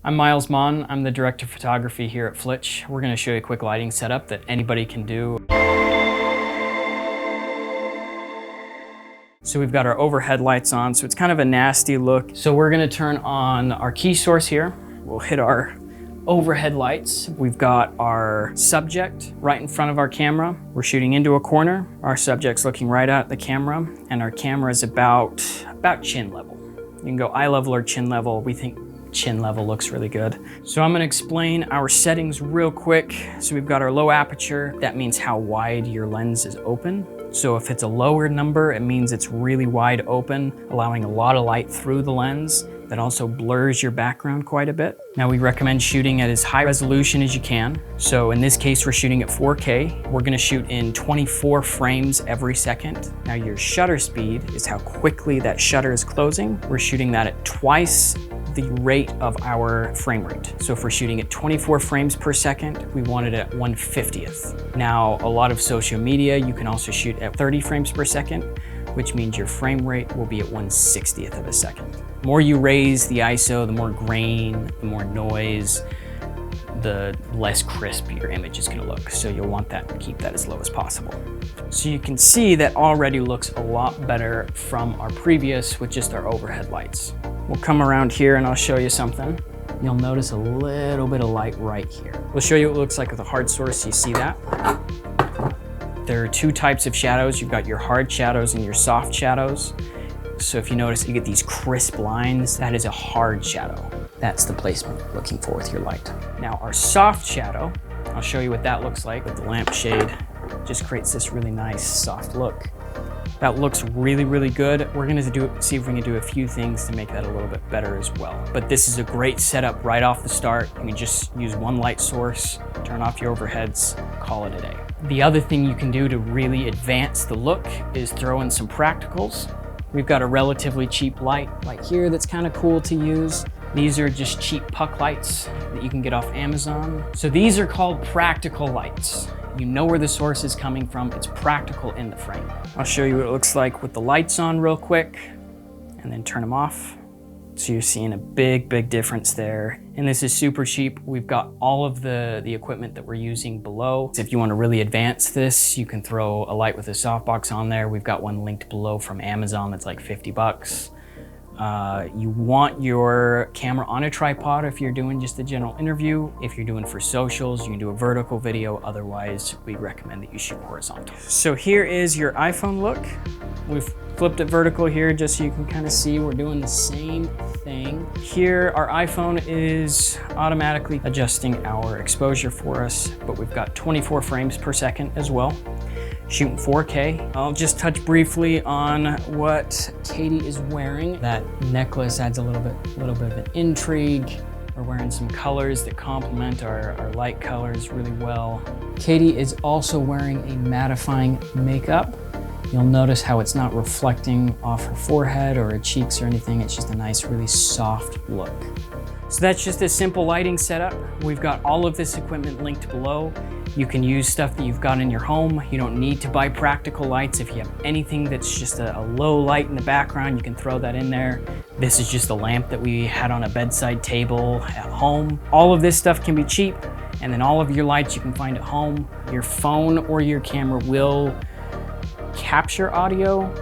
I'm Miles Mon. I'm the director of photography here at Flitch. We're going to show you a quick lighting setup that anybody can do. So we've got our overhead lights on, so it's kind of a nasty look. So we're going to turn on our key source here. We'll hit our overhead lights. We've got our subject right in front of our camera. We're shooting into a corner. Our subject's looking right at the camera, and our camera is about chin level. You can go eye level or chin level. We think chin level looks really good. So I'm gonna explain our settings real quick. So we've got our low aperture. That means how wide your lens is open. So if it's a lower number, it means it's really wide open, allowing a lot of light through the lens. That also blurs your background quite a bit. Now we recommend shooting at as high resolution as you can. So in this case, we're shooting at 4K. We're gonna shoot in 24 frames every second. Now your shutter speed is how quickly that shutter is closing. We're shooting that at twice the rate of our frame rate. So if we're shooting at 24 frames per second, we want it at 1/50th. Now, a lot of social media, you can also shoot at 30 frames per second, which means your frame rate will be at 1/60th of a second. The more you raise the ISO, the more grain, the more noise, the less crisp your image is gonna look. So you'll want that to keep that as low as possible. So you can see that already looks a lot better from our previous with just our overhead lights. We'll come around here and I'll show you something. You'll notice a little bit of light right here. We'll show you what it looks like with a hard source. You see that? There are two types of shadows. You've got your hard shadows and your soft shadows. So if you notice, you get these crisp lines. That is a hard shadow. That's the placement you're looking for with your light. Now our soft shadow, I'll show you what that looks like with the lampshade. Just creates this really nice soft look. That looks really, really good. We're gonna see if we can do a few things to make that a little bit better as well. But this is a great setup right off the start. You can just use one light source, turn off your overheads, call it a day. The other thing you can do to really advance the look is throw in some practicals. We've got a relatively cheap light right here that's kind of cool to use. These are just cheap puck lights that you can get off Amazon. So these are called practical lights. You know where the source is coming from. It's practical in the frame. I'll show you what it looks like with the lights on real quick and then turn them off. So you're seeing a big, big difference there. And this is super cheap. We've got all of the equipment that we're using below. So if you want to really advance this, you can throw a light with a softbox on there. We've got one linked below from Amazon that's like 50 bucks. You want your camera on a tripod if you're doing just a general interview. If you're doing for socials, you can do a vertical video. Otherwise, we recommend that you shoot horizontal. So here is your iPhone look. We've flipped it vertical here just so you can kind of see we're doing the same thing. Here, our iPhone is automatically adjusting our exposure for us, but we've got 24 frames per second as well. Shooting 4K. I'll just touch briefly on what Katie is wearing. That necklace adds a little bit of an intrigue. We're wearing some colors that complement our light colors really well. Katie is also wearing a mattifying makeup. You'll notice how it's not reflecting off her forehead or her cheeks or anything. It's just a nice, really soft look. So that's just a simple lighting setup. We've got all of this equipment linked below. You can use stuff that you've got in your home. You don't need to buy practical lights. If you have anything that's just a low light in the background, you can throw that in there. This is just a lamp that we had on a bedside table at home. All of this stuff can be cheap, and then all of your lights you can find at home. Your phone or your camera will capture audio,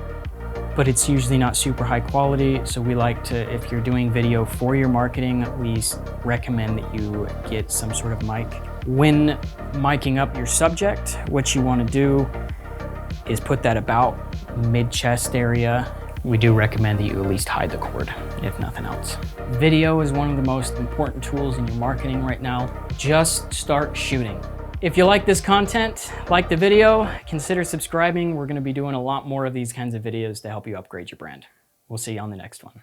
but it's usually not super high quality. So we like to, if you're doing video for your marketing, we recommend that you get some sort of mic. When miking up your subject, what you want to do is put that about mid-chest area. We do recommend that you at least hide the cord, if nothing else. Video is one of the most important tools in your marketing right now. Just start shooting. If you like this content, like the video, consider subscribing. We're going to be doing a lot more of these kinds of videos to help you upgrade your brand. We'll see you on the next one.